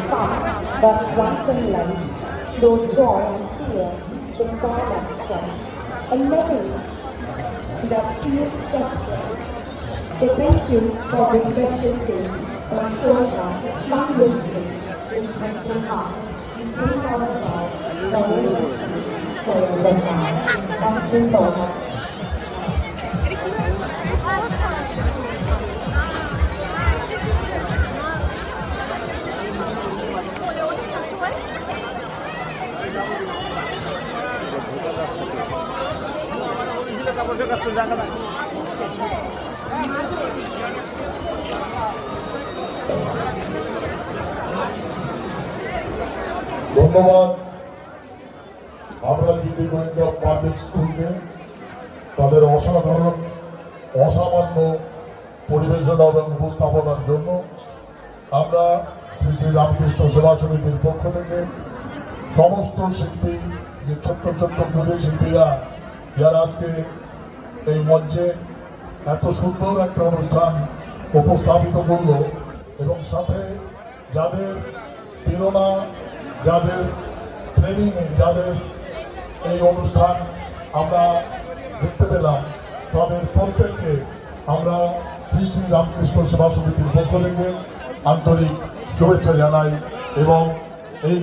some but once in life show joy and fear in God and strength, and many that feel suffering. They thank you for the special day and showing us some wisdom in thankful heart. We praise our God for your mercy, for your goodness. Thank you so much. ধন্যবাদ। আমরা যদি গোয়েন্দা public স্কুলকে তাদের অসামান্য পরিবেশনা এবং উপস্থাপনার জন্য আমরা শ্রী শ্রী রামকৃষ্ণ সেবা সমিতির পক্ষ থেকে সমস্ত শিল্পী, যে ছোট্ট ছোট্ট ক্ষুদে শিল্পীরা যারা আজকে এই মঞ্চে এত সুন্দর একটা অনুষ্ঠান উপস্থাপিত করলো এবং সাথে যাদের প্রেরণা, যাদের ট্রেনিংয়ে, যাদের এই অনুষ্ঠান আমরা দেখতে পেলাম, তাদের প্রত্যেককে আমরা শ্রী শ্রী রামকৃষ্ণ সেবা সমিতির পক্ষ থেকে আন্তরিক শুভেচ্ছা জানাই এবং এই